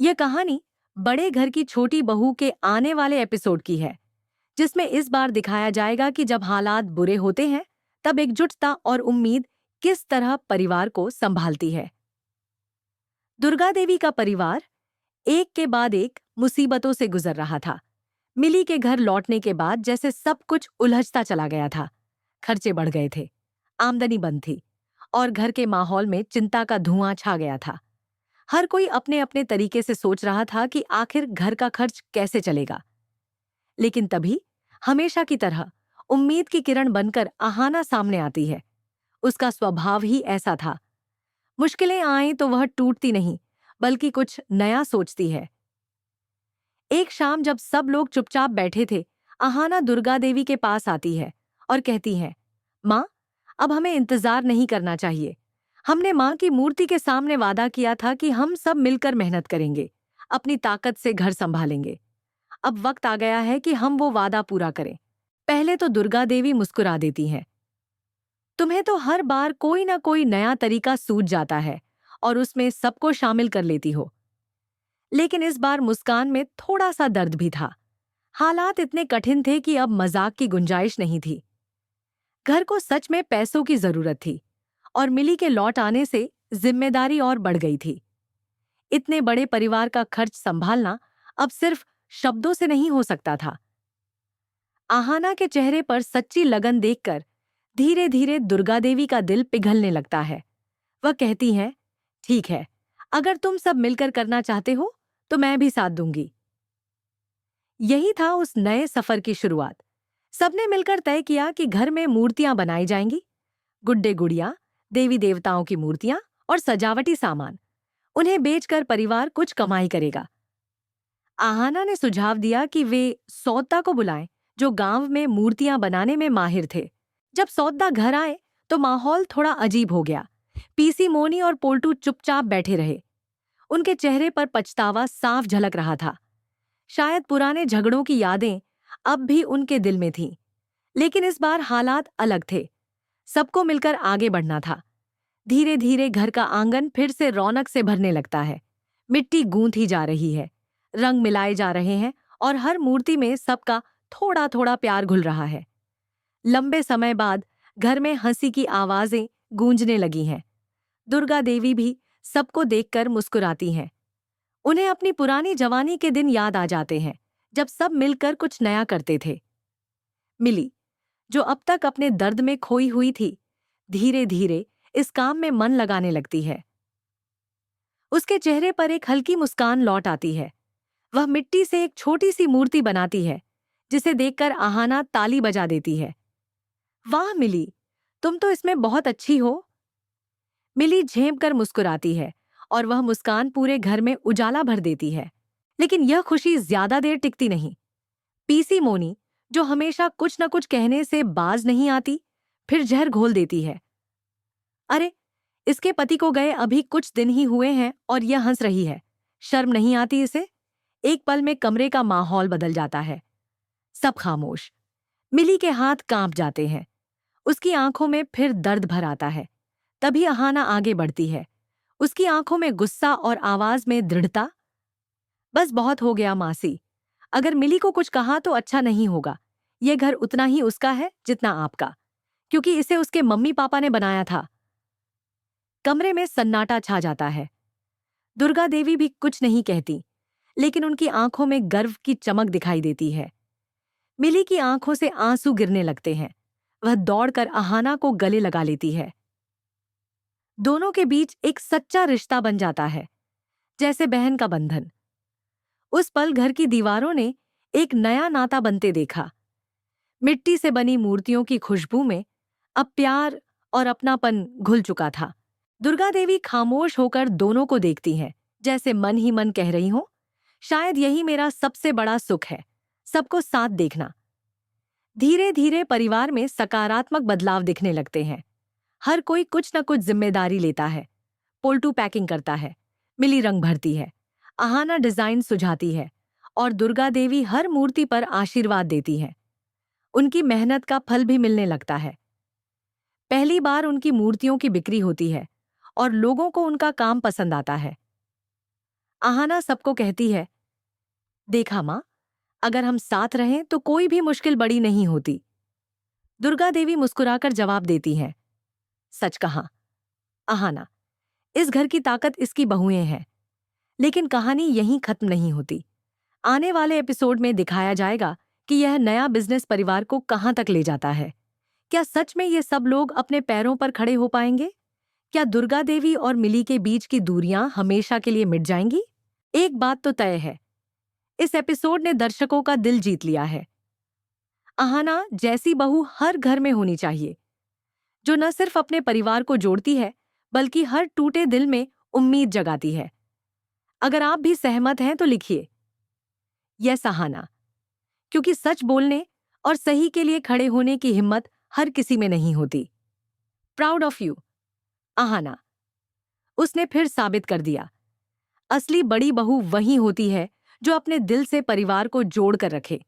यह कहानी बड़े घर की छोटी बहू के आने वाले एपिसोड की है, जिसमें इस बार दिखाया जाएगा कि जब हालात बुरे होते हैं तब एकजुटता और उम्मीद किस तरह परिवार को संभालती है। दुर्गा देवी का परिवार एक के बाद एक मुसीबतों से गुजर रहा था। मिली के घर लौटने के बाद जैसे सब कुछ उलझता चला गया था। खर्चे बढ़ गए थे, आमदनी बंद थी और घर के माहौल में चिंता का धुआं छा गया था। हर कोई अपने अपने तरीके से सोच रहा था कि आखिर घर का खर्च कैसे चलेगा। लेकिन तभी हमेशा की तरह उम्मीद की किरण बनकर आहाना सामने आती है। उसका स्वभाव ही ऐसा था। मुश्किलें आए तो वह टूटती नहीं, बल्कि कुछ नया सोचती है। एक शाम जब सब लोग चुपचाप बैठे थे, आहाना दुर्गा देवी के पास आती है और कहती है, माँ, अब हमें इंतजार नहीं करना चाहिए। हमने माँ की मूर्ति के सामने वादा किया था कि हम सब मिलकर मेहनत करेंगे, अपनी ताकत से घर संभालेंगे। अब वक्त आ गया है कि हम वो वादा पूरा करें। पहले तो दुर्गा देवी मुस्कुरा देती हैं। तुम्हें तो हर बार कोई ना कोई नया तरीका सूझ जाता है और उसमें सबको शामिल कर लेती हो। लेकिन इस बार मुस्कान में थोड़ा सा दर्द भी था। हालात इतने कठिन थे कि अब मजाक की गुंजाइश नहीं थी। घर को सच में पैसों की जरूरत थी और मिली के लौट आने से जिम्मेदारी और बढ़ गई थी। इतने बड़े परिवार का खर्च संभालना अब सिर्फ शब्दों से नहीं हो सकता था। आहाना के चेहरे पर सच्ची लगन देखकर धीरे धीरे दुर्गा देवी का दिल पिघलने लगता है। वह कहती हैं, ठीक है, अगर तुम सब मिलकर करना चाहते हो तो मैं भी साथ दूंगी। यही था उस नए सफर की शुरुआत। सबने मिलकर तय किया कि घर में मूर्तियां बनाई जाएंगी, गुड्डे गुड़िया, देवी देवताओं की मूर्तियां और सजावटी सामान। उन्हें बेचकर परिवार कुछ कमाई करेगा। आहाना ने सुझाव दिया कि वे सौदा को बुलाएं, जो गांव में मूर्तियां बनाने में माहिर थे। जब सौदा घर आए तो माहौल थोड़ा अजीब हो गया। पीसी मोनी और पोल्टू चुपचाप बैठे रहे। उनके चेहरे पर पछतावा साफ झलक रहा था। शायद पुराने झगड़ों की यादें अब भी उनके दिल में थीं। लेकिन इस बार हालात अलग थे। सबको मिलकर आगे बढ़ना था। धीरे धीरे घर का आंगन फिर से रौनक से भरने लगता है। मिट्टी गूंथी जा रही है, रंग मिलाए जा रहे हैं और हर मूर्ति में सबका थोड़ा थोड़ा प्यार घुल रहा है। लंबे समय बाद घर में हंसी की आवाजें गूंजने लगी हैं। दुर्गा देवी भी सबको देखकर मुस्कुराती हैं। उन्हें अपनी पुरानी जवानी के दिन याद आ जाते हैं, जब सब मिलकर कुछ नया करते थे। मिली, जो अब तक अपने दर्द में खोई हुई थी, धीरे धीरे इस काम में मन लगाने लगती है। उसके चेहरे पर एक हल्की मुस्कान लौट आती है। वह मिट्टी से एक छोटी सी मूर्ति बनाती है, जिसे देखकर आहाना ताली बजा देती है। वाह मिली, तुम तो इसमें बहुत अच्छी हो। मिली झेंप कर मुस्कुराती है और वह मुस्कान पूरे घर में उजाला भर देती है। लेकिन यह खुशी ज्यादा देर टिकती नहीं। पीसी मोनी, जो हमेशा कुछ न कुछ कहने से बाज नहीं आती, फिर जहर घोल देती है। अरे, इसके पति को गए अभी कुछ दिन ही हुए हैं और यह हंस रही है। शर्म नहीं आती इसे? एक पल में कमरे का माहौल बदल जाता है। सब खामोश। मिली के हाथ कांप जाते हैं। उसकी आंखों में फिर दर्द भर आता है। तभी अहाना आगे बढ़ती है। उसकी आंखों में गुस्सा और आवाज में दृढ़ता। बस बहुत हो गया मासी। अगर मिली को कुछ कहा तो अच्छा नहीं होगा। ये घर उतना ही उसका है जितना आपका, क्योंकि इसे उसके मम्मी पापा ने बनाया था। कमरे में सन्नाटा छा जाता है। दुर्गा देवी भी कुछ नहीं कहती, लेकिन उनकी आंखों में गर्व की चमक दिखाई देती है। मिली की आंखों से आंसू गिरने लगते हैं। वह दौड़कर आहाना को गले लगा लेती है। दोनों के बीच एक सच्चा रिश्ता बन जाता है, जैसे बहन का बंधन। उस पल घर की दीवारों ने एक नया नाता बनते देखा। मिट्टी से बनी मूर्तियों की खुशबू में अब प्यार और अपनापन घुल चुका था। दुर्गा देवी खामोश होकर दोनों को देखती हैं, जैसे मन ही मन कह रही हो, शायद यही मेरा सबसे बड़ा सुख है, सबको साथ देखना। धीरे धीरे परिवार में सकारात्मक बदलाव दिखने लगते हैं। हर कोई कुछ न कुछ जिम्मेदारी लेता है। पोल्टू पैकिंग करता है, मिली रंग भरती है, आहाना डिजाइन सुझाती है और दुर्गा देवी हर मूर्ति पर आशीर्वाद देती है। उनकी मेहनत का फल भी मिलने लगता है। पहली बार उनकी मूर्तियों की बिक्री होती है और लोगों को उनका काम पसंद आता है। आहाना सबको कहती है, देखा माँ, अगर हम साथ रहें तो कोई भी मुश्किल बड़ी नहीं होती। दुर्गा देवी मुस्कुराकर जवाब देती हैं, सच कहा आहाना, इस घर की ताकत इसकी बहुएं हैं। लेकिन कहानी यहीं खत्म नहीं होती। आने वाले एपिसोड में दिखाया जाएगा कि यह नया बिजनेस परिवार को कहां तक ले जाता है। क्या सच में ये सब लोग अपने पैरों पर खड़े हो पाएंगे? क्या दुर्गा देवी और मिली के बीच की दूरियां हमेशा के लिए मिट जाएंगी? एक बात तो तय है, इस एपिसोड ने दर्शकों का दिल जीत लिया है। आहाना जैसी बहू हर घर में होनी चाहिए, जो न सिर्फ अपने परिवार को जोड़ती है बल्कि हर टूटे दिल में उम्मीद जगाती है। अगर आप भी सहमत हैं तो लिखिए यस आहाना, क्योंकि सच बोलने और सही के लिए खड़े होने की हिम्मत हर किसी में नहीं होती। Proud of you Aahana. उसने फिर साबित कर दिया, असली बड़ी बहू वही होती है जो अपने दिल से परिवार को जोड़ कर रखे।